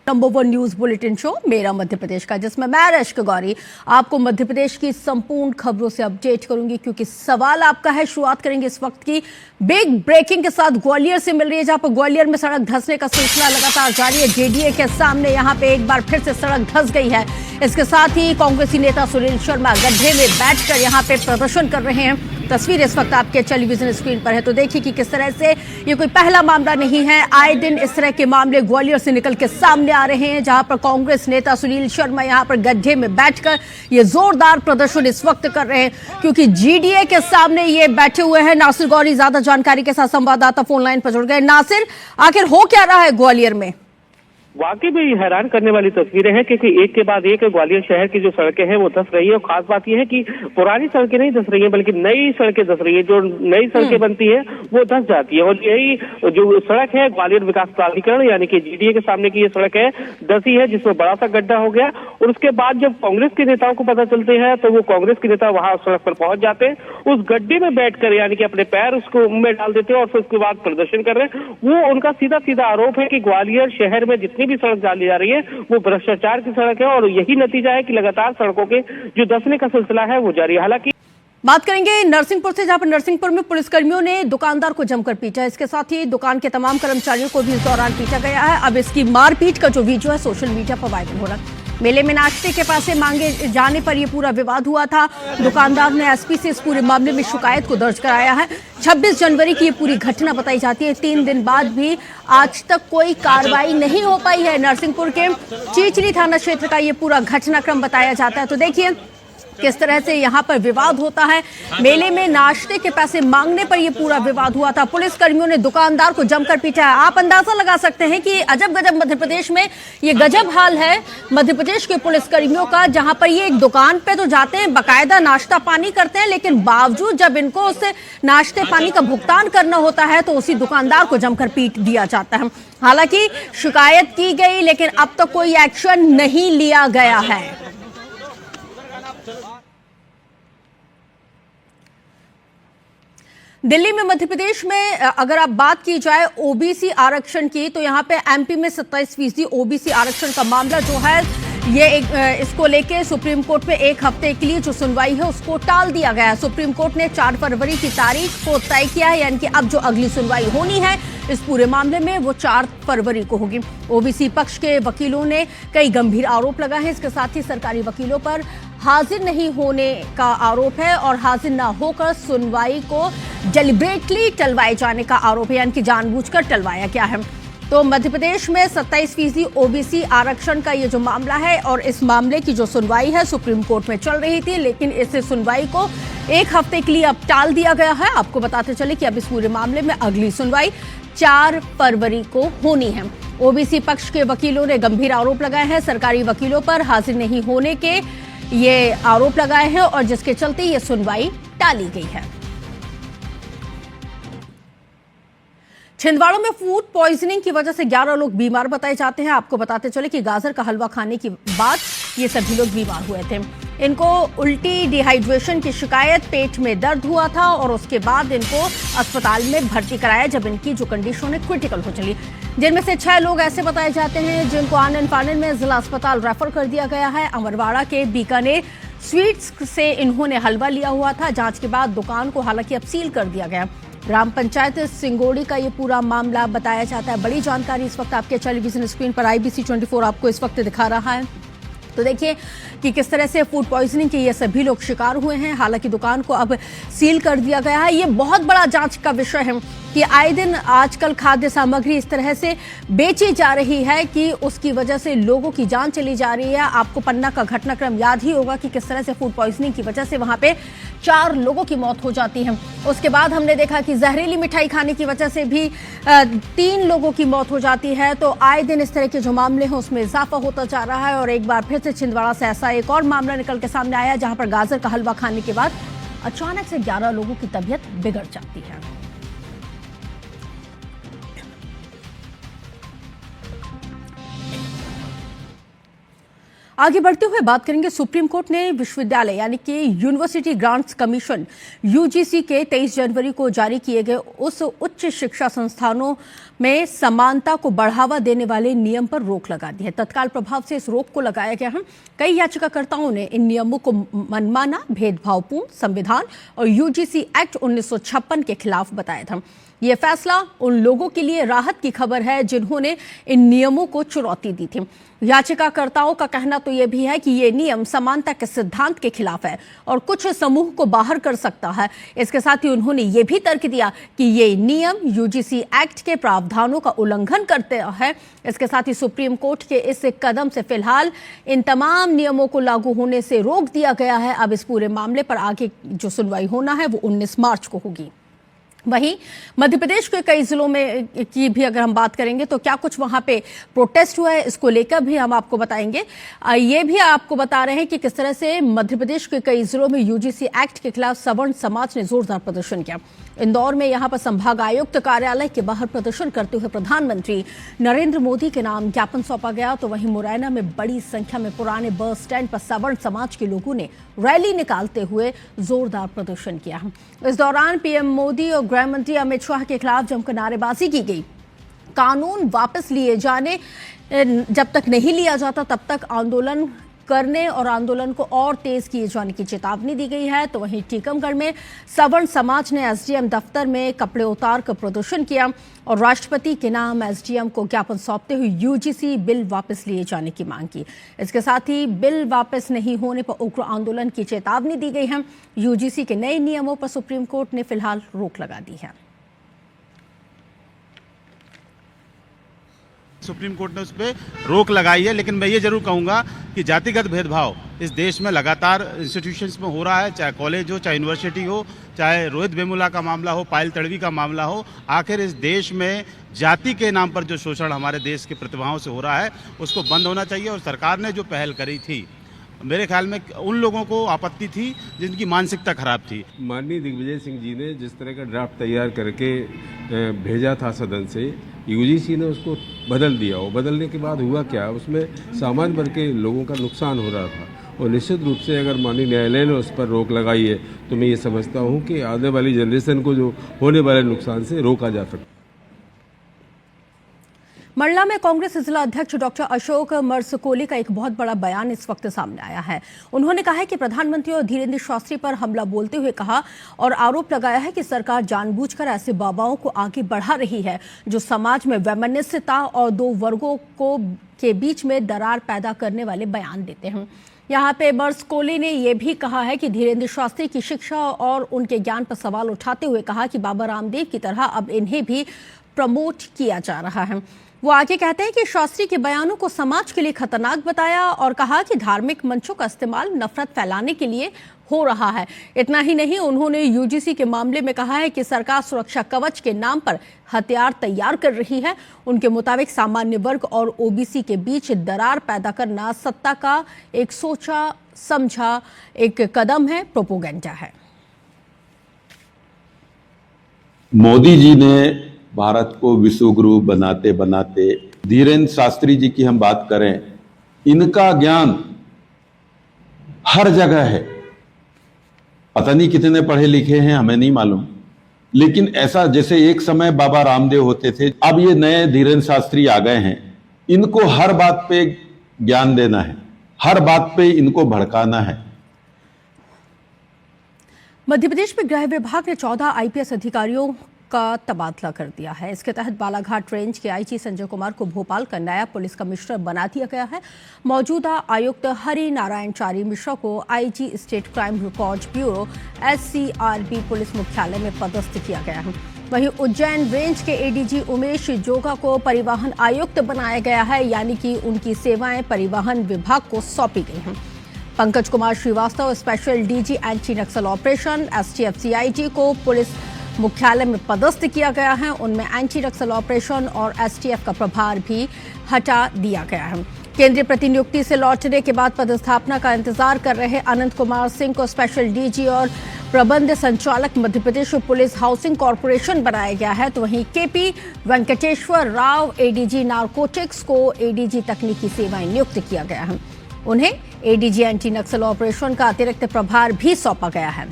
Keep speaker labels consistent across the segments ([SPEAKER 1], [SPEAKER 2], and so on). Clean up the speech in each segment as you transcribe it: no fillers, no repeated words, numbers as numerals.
[SPEAKER 1] Number 1 news bulletin show मेरा मध्य प्रदेश का, जिसमें मैं रश्क गौरी आपको मध्य प्रदेश की संपूर्ण खबरों से अपडेट करूंगी। क्योंकि सवाल आपका है, शुरुआत करेंगे इस वक्त की बिग ब्रेकिंग के साथ ग्वालियर से मिल रही है, जहां पर ग्वालियर में सड़क धंसने का सिलसिला लगातार जारी है। जेडीए के सामने यहां पे एक बार फिर से सड़क धंस गई है। इसके साथ ही कांग्रेसी नेता सुनील शर्मा गड्ढे में बैठकर यहां पे प्रदर्शन कर रहे हैं। तस्वीर इस वक्त आपके टेलीविजन स्क्रीन पर है, तो देखिए कि किस तरह से ये कोई पहला मामला नहीं है। आए दिन इस तरह के मामले ग्वालियर से निकल के सामने आ रहे हैं, जहां पर कांग्रेस नेता सुनील शर्मा यहां पर गड्ढे में बैठकर ये जोरदार प्रदर्शन इस वक्त कर रहे हैं, क्योंकि जीडीए के सामने ये बैठे हुए हैं। नासिर गौरी ज्यादा जानकारी के साथ संवाददाता फोन लाइन पर जुड़ गए। नासिर, आखिर हो क्या रहा है ग्वालियर में?
[SPEAKER 2] वाकई में हैरान करने वाली तस्वीरें हैं, क्योंकि एक के बाद एक ग्वालियर शहर की जो सड़कें हैं वो धंस रही है। और खास बात यह है कि पुरानी सड़कें नहीं धंस रही है, बल्कि नई सड़कें धंस रही है। जो नई सड़कें बनती है वो धंस जाती है। और यही जो सड़क है ग्वालियर विकास प्राधिकरण यानी कि जीडीए के सामने की ये सड़क है, धंसी है, जिसमें बड़ा सा गड्ढा हो गया। और उसके बाद जब कांग्रेस के नेताओं को पता चलते हैं तो वो कांग्रेस के नेता वहां सड़क पर पहुंच जाते हैं, उस गड्ढे में बैठकर यानी कि अपने पैर उसको में डाल देते हैं और फिर उसके बाद प्रदर्शन कर रहे हैं। वो उनका सीधा सीधा आरोप है कि ग्वालियर शहर में जितनी भी सड़क डाली जा रही है वो भ्रष्टाचार की सड़क है, और यही नतीजा है कि लगातार सड़कों के जो धंसने का सिलसिला है वो जारी है। हालांकि
[SPEAKER 1] बात करेंगे नरसिंहपुर से, जहां पर नरसिंहपुर में पुलिसकर्मियों ने दुकानदार को जमकर पीटा। इसके साथ ही दुकान के तमाम कर्मचारियों को भी इस दौरान पीटा गया है। अब इसकी मारपीट का जो वीडियो है सोशल मीडिया पर वायरल हो रहा है। मेले में नाश्ते के पैसे मांगे जाने पर यह पूरा विवाद हुआ था। दुकानदार ने एसपी से इस पूरे मामले में शिकायत को दर्ज कराया है। 26 जनवरी की ये पूरी घटना बताई जाती है। 3 दिन बाद भी आज तक कोई कार्रवाई नहीं हो पाई है। नरसिंहपुर के चीचली थाना क्षेत्र का ये पूरा घटनाक्रम बताया जाता है। तो देखिए किस तरह से यहाँ पर विवाद होता है। मेले में नाश्ते के पैसे मांगने पर यह पूरा विवाद हुआ था। पुलिस कर्मियों ने दुकानदार को जमकर पीटा है। आप अंदाजा लगा सकते हैं कि अजब गजब मध्य प्रदेश में ये गजब हाल है मध्य प्रदेश के पुलिस कर्मियों का, जहां पर ये एक दुकान पे तो जाते हैं, बाकायदा नाश्ता पानी करते हैं, लेकिन बावजूद जब इनको उससे नाश्ते पानी का भुगतान करना होता है तो उसी दुकानदार को जमकर पीट दिया जाता है। हालांकि शिकायत की गई, लेकिन अब तक कोई एक्शन नहीं लिया गया है। दिल्ली में मध्य प्रदेश में अगर आप बात की जाए ओबीसी आरक्षण की, तो यहां पे एमपी में 27% ओबीसी आरक्षण का मामला जो है ये इसको लेके सुप्रीम कोर्ट में 1 हफ्ते के लिए जो सुनवाई है उसको टाल दिया गया है। सुप्रीम कोर्ट ने 4 फरवरी की तारीख को तय किया है, यानी कि अब जो अगली सुनवाई होनी है इस पूरे मामले में वो 4 फरवरी को होगी। ओबीसी पक्ष के वकीलों ने कई गंभीर आरोप लगाए हैं। इसके साथ ही सरकारी वकीलों पर हाजिर नहीं होने का आरोप है और हाजिर न होकर सुनवाई को डेलिब्रेटली टलवाए जाने का आरोप है, यानी कि जानबूझकर टलवाया गया है। तो मध्य प्रदेश में 27% ओबीसी आरक्षण का ये जो मामला है, और इस मामले की जो सुनवाई है सुप्रीम कोर्ट में चल रही थी, लेकिन इस सुनवाई को 1 हफ्ते के लिए अब टाल दिया गया है। आपको बताते चले कि अब इस पूरे मामले में अगली सुनवाई 4 फरवरी को होनी है। ओबीसी पक्ष के वकीलों ने गंभीर आरोप लगाए हैं। सरकारी वकीलों पर हाजिर नहीं होने के ये आरोप लगाए हैं और जिसके चलते ये सुनवाई टाली गई है। छिंदवाड़ा में फूड पॉइजनिंग की वजह से 11 लोग बीमार बताए जाते हैं। आपको बताते चले कि गाजर का हलवा खाने के बाद ये सभी लोग बीमार हुए थे। इनको उल्टी, डिहाइड्रेशन की शिकायत, पेट में दर्द हुआ था और उसके बाद इनको अस्पताल में भर्ती कराया, जब इनकी जो कंडीशन है क्रिटिकल हो चली। जिनमें से 6 लोग ऐसे बताए जाते हैं जिनको आनन फानन में जिला अस्पताल रेफर कर दिया गया है। अमरवाड़ा के बीकानेर स्वीट्स से इन्होंने हलवा लिया हुआ था। जांच के बाद दुकान को हालांकि अब सील कर दिया गया। ग्राम पंचायत सिंगोड़ी का ये पूरा मामला बताया जाता है। बड़ी जानकारी इस वक्त आपके टेलीविजन स्क्रीन पर IBC 24 आपको इस वक्त दिखा रहा है। तो देखिए कि किस तरह से फूड पॉइजनिंग के ये सभी लोग शिकार हुए हैं। हालांकि दुकान को अब सील कर दिया गया है। ये बहुत बड़ा जांच का विषय है कि आए दिन आजकल खाद्य सामग्री इस तरह से बेची जा रही है कि उसकी वजह से लोगों की जान चली जा रही है। आपको पन्ना का घटनाक्रम याद ही होगा कि किस तरह से फूड पॉइजनिंग की वजह से वहां पे 4 लोगों की मौत हो जाती है। उसके बाद हमने देखा कि जहरीली मिठाई खाने की वजह से भी 3 लोगों की मौत हो जाती है। तो आए दिन इस तरह के जो मामले हैं उसमें इजाफा होता जा रहा है। और एक बार फिर से छिंदवाड़ा से ऐसा एक और मामला निकल के सामने आया, जहां पर गाजर का हलवा खाने के बाद अचानक से 11 लोगों की तबीयत बिगड़ जाती है। आगे बढ़ते हुए बात करेंगे, सुप्रीम कोर्ट ने विश्वविद्यालय यानी कि यूनिवर्सिटी ग्रांट्स कमीशन यूजीसी के 23 जनवरी को जारी किए गए उस उच्च शिक्षा संस्थानों में समानता को बढ़ावा देने वाले नियम पर रोक लगा दी है। तत्काल प्रभाव से इस रोक को लगाया गया है। कई याचिकाकर्ताओं ने इन नियमों को मनमाना, भेदभावपूर्ण, संविधान और यूजीसी एक्ट 1956 के खिलाफ बताया था। यह फैसला उन लोगों के लिए राहत की खबर है जिन्होंने इन नियमों को चुनौती दी थी। याचिकाकर्ताओं का कहना तो यह भी है कि ये नियम समानता के सिद्धांत के खिलाफ है और कुछ समूह को बाहर कर सकता है। इसके साथ ही उन्होंने ये भी तर्क दिया कि ये नियम यूजीसी एक्ट के प्रावधानों का उल्लंघन करते हैं। इसके साथ ही सुप्रीम कोर्ट के इस कदम से फिलहाल इन तमाम नियमों को लागू होने से रोक दिया गया है। अब इस पूरे मामले पर आगे जो सुनवाई होना है वो 19 मार्च को होगी। वहीं मध्य प्रदेश के कई जिलों में की भी अगर हम बात करेंगे तो क्या कुछ वहां पे प्रोटेस्ट हुआ है, इसको लेकर भी हम आपको बताएंगे। ये भी आपको बता रहे हैं कि किस तरह से मध्य प्रदेश के कई जिलों में यूजीसी एक्ट के खिलाफ सवर्ण समाज ने जोरदार प्रदर्शन किया। इंदौर में यहां पर संभाग आयुक्त कार्यालय के बाहर प्रदर्शन करते हुए प्रधानमंत्री नरेंद्र मोदी के नाम ज्ञापन सौंपा गया। तो वहीं मुरैना में बड़ी संख्या में पुराने बस स्टैंड पर सवर्ण समाज के लोगों ने रैली निकालते हुए जोरदार प्रदर्शन किया। इस दौरान पीएम मोदी और गृह मंत्री अमित शाह के खिलाफ जमकर नारेबाजी की गई। कानून वापस लिए जाने जब तक नहीं लिया जाता तब तक आंदोलन करने और आंदोलन को और तेज किए जाने की चेतावनी दी गई है। तो वहीं टीकमगढ़ में सवर्ण समाज ने एसडीएम दफ्तर में कपड़े उतार कर प्रदर्शन किया और राष्ट्रपति के नाम एसडीएम को ज्ञापन सौंपते हुए यूजीसी बिल वापस लिए जाने की मांग की। इसके साथ ही बिल वापस नहीं होने पर उग्र आंदोलन की चेतावनी दी गई है। यूजीसी के नए नियमों पर सुप्रीम कोर्ट ने फिलहाल रोक लगा दी है।
[SPEAKER 3] सुप्रीम कोर्ट ने उस पर रोक लगाई है, लेकिन मैं ये जरूर कहूँगा कि जातिगत भेदभाव इस देश में लगातार इंस्टीट्यूशंस में हो रहा है, चाहे कॉलेज हो, चाहे यूनिवर्सिटी हो, चाहे रोहित वेमुला का मामला हो, पायल तड़वी का मामला हो। आखिर इस देश में जाति के नाम पर जो शोषण हमारे देश के प्रतिभाओं से हो रहा है उसको बंद होना चाहिए। और सरकार ने जो पहल करी थी, मेरे ख्याल में उन लोगों को आपत्ति थी जिनकी मानसिकता खराब थी।
[SPEAKER 4] माननीय दिग्विजय सिंह जी ने जिस तरह का ड्राफ्ट तैयार करके भेजा था सदन से, यूजीसी ने उसको बदल दिया। और बदलने के बाद हुआ क्या, उसमें सामान्य वर्ग के लोगों का नुकसान हो रहा था। और निश्चित रूप से अगर माननीय न्यायालय ने उस पर रोक लगाई है तो मैं ये समझता हूँ कि आने वाली जनरेशन को जो होने वाले नुकसान से रोका जा सकता है।
[SPEAKER 1] मंडला में कांग्रेस जिला अध्यक्ष डॉक्टर अशोक मरसकोली का एक बहुत बड़ा बयान इस वक्त सामने आया है। उन्होंने कहा है कि प्रधानमंत्री और धीरेन्द्र शास्त्री पर हमला बोलते हुए कहा और आरोप लगाया है कि सरकार जानबूझकर ऐसे बाबाओं को आगे बढ़ा रही है जो समाज में वैमनस्यता और दो वर्गों के बीच में दरार पैदा करने वाले बयान देते हैं। यहाँ पे मरसकोली ने यह भी कहा है कि धीरेन्द्र शास्त्री की शिक्षा और उनके ज्ञान पर सवाल उठाते हुए कहा कि बाबा रामदेव की तरह अब इन्हें भी प्रमोट किया जा रहा है। वो आगे कहते हैं कि शास्त्री के बयानों को समाज के लिए खतरनाक बताया और कहा कि धार्मिक मंचों का इस्तेमाल नफरत फैलाने के लिए हो रहा है। इतना ही नहीं, उन्होंने यूजीसी के मामले में कहा है कि सरकार सुरक्षा कवच के नाम पर हथियार तैयार कर रही है। उनके मुताबिक सामान्य वर्ग और ओबीसी के बीच दरार पैदा करना सत्ता का एक सोचा समझा एक कदम है, प्रोपोगेंडा है।
[SPEAKER 5] मोदी जी ने भारत को विश्व गुरु बनाते बनाते, धीरेन्द्र शास्त्री जी की हम बात करें, इनका ज्ञान हर जगह है। पता नहीं कितने पढ़े लिखे हैं, हमें नहीं मालूम, लेकिन ऐसा जैसे एक समय बाबा रामदेव होते थे, अब ये नए धीरेन्द्र शास्त्री आ गए हैं। इनको हर बात पे ज्ञान देना है, हर बात पे इनको भड़काना है।
[SPEAKER 1] मध्य प्रदेश में गृह विभाग ने 14 आईपीएस अधिकारियों का तबादला कर दिया है। इसके तहत बालाघाट रेंज के आईजी संजय कुमार को भोपाल का नया पुलिस कमिश्नर बना दिया गया है। मौजूदा आयुक्त हरि नारायण चारी मिश्रा को IG state crime record bureau SCRB police मुख्यालय में पदस्थ किया गया है। वहीं उज्जैन रेंज के एडीजी उमेश जोगा को परिवहन आयुक्त बनाया गया है, यानी कि उनकी सेवाएं परिवहन विभाग को सौंपी गई हैं। Pankaj Kumar Srivastava special DG anti Naxal operation STF CIG को पुलिस मुख्यालय में पदस्थ किया गया है। उनमें एंटी नक्सल ऑपरेशन और STF का प्रभार भी हटा दिया गया है। केंद्रीय प्रतिनियुक्ति से लौटने के बाद पदस्थापना का इंतजार कर रहे अनंत कुमार सिंह को स्पेशल डीजी और प्रबंध संचालक Madhya Pradesh police housing corporation बनाया गया है। तो वहीं KP Venkateshwar Rao ADG narcotics को ADG तकनीकी सेवाएं नियुक्त किया गया है। उन्हें एडीजी एंटी नक्सल ऑपरेशन का अतिरिक्त प्रभार भी सौंपा गया है।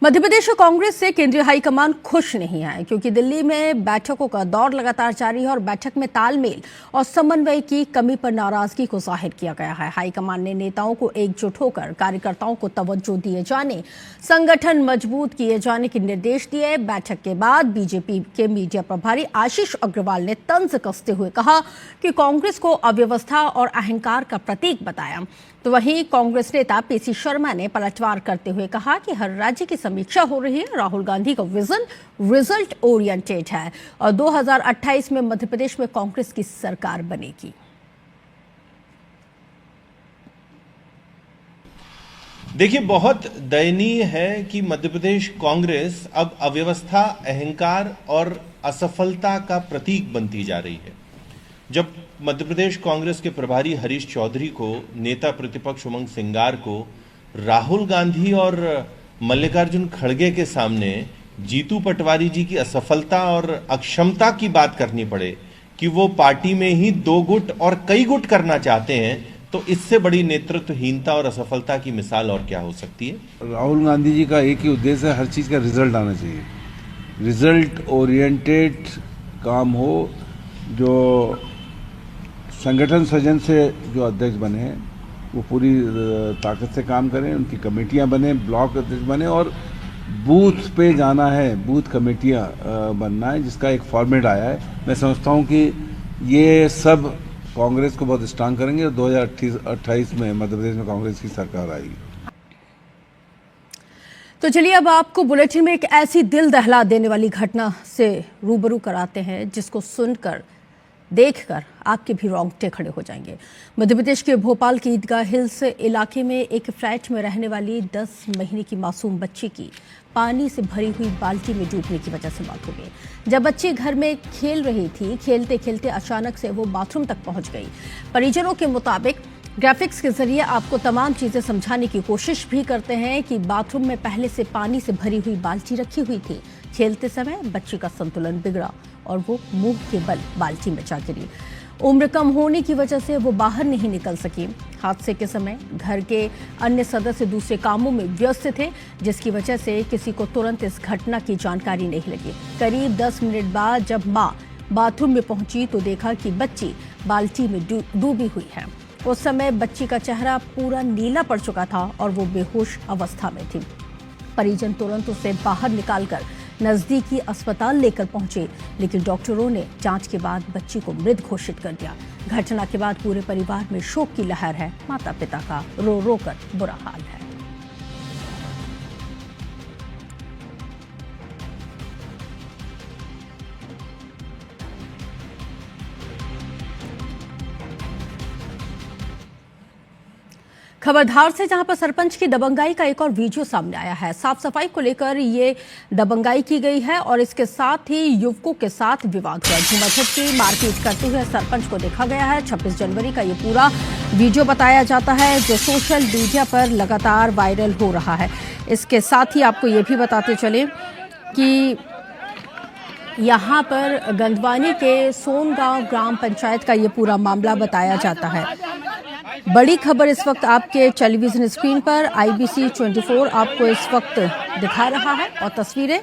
[SPEAKER 1] मध्य प्रदेश कांग्रेस से केंद्रीय हाईकमान खुश नहीं है, क्योंकि दिल्ली में बैठकों का दौर लगातार जारी है और बैठक में तालमेल और समन्वय की कमी पर नाराजगी को जाहिर किया गया है। हाईकमान ने नेताओं को एकजुट होकर कार्यकर्ताओं को तवज्जो दिए जाने, संगठन मजबूत किए जाने के निर्देश दिए। बैठक के बाद बीजेपी के मीडिया प्रभारी आशीष अग्रवाल ने तंज कसते हुए कहा कि कांग्रेस को अव्यवस्था और अहंकार का प्रतीक बताया। तो वहीं कांग्रेस नेता पीसी शर्मा ने पलटवार करते हुए कहा कि हर राज्य की समीक्षा हो रही है, राहुल गांधी का विजन रिजल्ट ओरिएंटेड है और 2028 में मध्य प्रदेश में कांग्रेस की सरकार बनेगी।
[SPEAKER 6] देखिए, बहुत दयनीय है कि मध्य प्रदेश कांग्रेस अब अव्यवस्था, अहंकार और असफलता का प्रतीक बनती जा रही है। जब मध्य प्रदेश कांग्रेस के प्रभारी हरीश चौधरी को, नेता प्रतिपक्ष उमंग सिंगार को राहुल गांधी और मल्लिकार्जुन खड़गे के सामने जीतू पटवारी जी की असफलता और अक्षमता की बात करनी पड़े कि वो पार्टी में ही 2 गुट और कई गुट करना चाहते हैं, तो इससे बड़ी नेतृत्वहीनता और असफलता की मिसाल और क्या हो सकती है।
[SPEAKER 7] राहुल गांधी जी का एक ही उद्देश्य है, हर चीज़ का रिजल्ट आना चाहिए, रिजल्ट ओरिएंटेड काम हो। जो संगठन सृजन से जो अध्यक्ष बने हैं वो पूरी ताकत से काम करें, उनकी कमेटियां बने, ब्लॉक अध्यक्ष बने और बूथ पे जाना है, बूथ कमेटियां बनना है, जिसका एक फॉर्मेट आया है। मैं समझता हूं कि ये सब कांग्रेस को बहुत स्ट्रांग करेंगे और 2028 में मध्य प्रदेश में कांग्रेस की सरकार आएगी।
[SPEAKER 1] तो चलिए अब आपको बुलेटिन में एक ऐसी दिल दहला देने वाली घटना से रूबरू कराते हैं जिसको सुनकर, देखकर आपके भी रोंगटे खड़े हो जाएंगे। मध्य प्रदेश के भोपाल के ईदगाह हिल्स इलाके में एक फ्लैट में रहने वाली 10 महीने की मासूम बच्ची की पानी से भरी हुई बाल्टी में डूबने की वजह से मौत हो गई। जब बच्ची घर में खेल रही थी, खेलते खेलते अचानक से वो बाथरूम तक पहुंच गई। परिजनों के मुताबिक ग्राफिक्स के जरिए आपको तमाम चीजें समझाने की कोशिश भी करते हैं कि बाथरूम में पहले से पानी से भरी हुई बाल्टी रखी हुई थी। खेलते समय बच्ची का संतुलन बिगड़ा और वो मुंह के बल बाल्टी में जा गिरी। उम्र कम होने की वजह से वो बाहर नहीं निकल सकी। हादसे के समय घर के अन्य सदस्य दूसरे कामों में व्यस्त थे, जिसकी वजह से किसी को तुरंत इस घटना की जानकारी नहीं लगी। करीब 10 मिनट बाद जब मां बाथरूम में पहुंची तो देखा कि बच्ची बाल्टी में डूबी हुई है। उस समय बच्ची का चेहरा पूरा नीला पड़ चुका था और वो बेहोश अवस्था में थी। परिजन तुरंत उसे बाहर निकालकर नजदीकी अस्पताल लेकर पहुंचे, लेकिन डॉक्टरों ने जांच के बाद बच्ची को मृत घोषित कर दिया। घटना के बाद पूरे परिवार में शोक की लहर है। माता पिता का रो रो कर बुरा हाल है। खबरधार से जहां पर सरपंच की दबंगाई का एक और वीडियो सामने आया है। साफ सफाई को लेकर ये दबंगाई की गई है और इसके साथ ही युवकों के साथ विवाद हुआ। झूमाझटकी मारपीट करते हुए सरपंच को देखा गया है। 26 जनवरी का ये पूरा वीडियो बताया जाता है, जो सोशल मीडिया पर लगातार वायरल हो रहा है। इसके साथ ही आपको ये भी बताते चले कि यहाँ पर गंदवानी के सोनगांव ग्राम पंचायत का ये पूरा मामला बताया जाता है। बड़ी खबर इस वक्त आपके टेलीविजन स्क्रीन पर IBC 24 आपको इस वक्त दिखा रहा है और तस्वीरें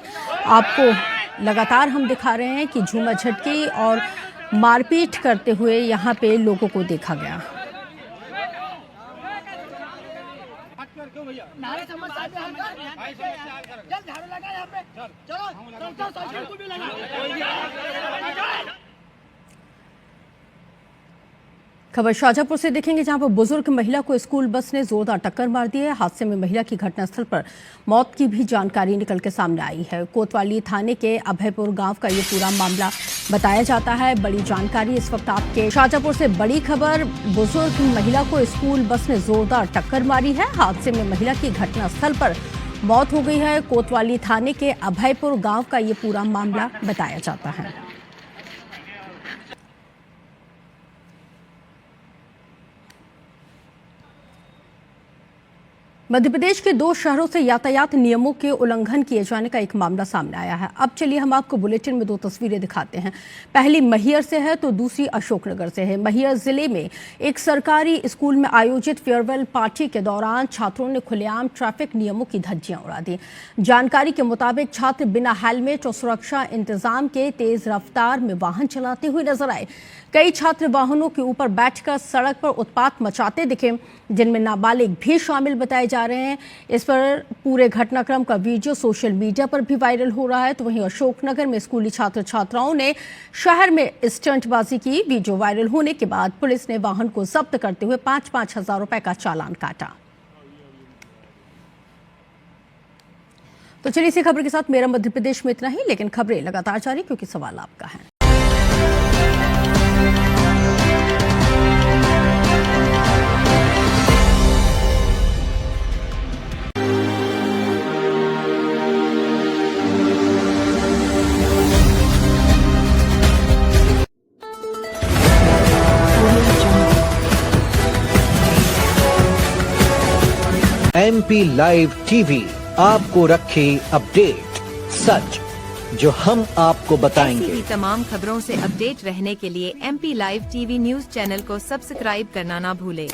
[SPEAKER 1] आपको लगातार हम दिखा रहे हैं कि झूमाझटकी और मारपीट करते हुए यहाँ पे लोगों को देखा गया। खबर शाजापुर से देखेंगे, जहां पर बुजुर्ग महिला को स्कूल बस ने जोरदार टक्कर मार दी है। हादसे में महिला की घटनास्थल पर मौत की भी जानकारी निकल के सामने आई है। कोतवाली थाने के अभयपुर गांव का ये पूरा मामला बताया जाता है। बड़ी जानकारी इस वक्त आपके शाजापुर से। बड़ी खबर, बुजुर्ग महिला को स्कूल बस ने जोरदार टक्कर मारी है। हादसे में महिला की घटनास्थल पर मौत हो गई है। कोतवाली थाने के अभयपुर गाँव का ये पूरा मामला बताया जाता है। मध्य प्रदेश के 2 शहरों से यातायात नियमों के उल्लंघन किए जाने का एक मामला सामने आया है। अब चलिए हम आपको बुलेटिन में 2 तस्वीरें दिखाते हैं। पहली मैहर से है तो दूसरी अशोकनगर से है। मैहर जिले में एक सरकारी स्कूल में आयोजित फेयरवेल पार्टी के दौरान छात्रों ने खुलेआम ट्रैफिक नियमों की धज्जियां उड़ा दी। जानकारी के मुताबिक छात्र बिना हेलमेट और सुरक्षा इंतजाम के तेज रफ्तार में वाहन चलाते हुए नजर आए। कई छात्र वाहनों के ऊपर बैठकर सड़क पर उत्पात मचाते दिखे, जिनमें नाबालिग भी शामिल बताए जा रहे हैं। इस पर पूरे घटनाक्रम का वीडियो सोशल मीडिया पर भी वायरल हो रहा है। तो वहीं अशोकनगर में स्कूली छात्र छात्राओं ने शहर में स्टंटबाजी की। वीडियो वायरल होने के बाद पुलिस ने वाहन को जब्त करते हुए 5-5 हजार रुपए का चालान काटा। तो चलिए इसी खबर के साथ मेरा मध्य प्रदेश में इतना ही, लेकिन खबरें लगातार जारी क्योंकि सवाल आपका है।
[SPEAKER 8] MP लाइव टीवी आपको रखे अपडेट, सच जो हम आपको बताएंगे।
[SPEAKER 9] ऐसी ही तमाम खबरों से अपडेट रहने के लिए MP live TV news channel को सब्सक्राइब करना ना भूले।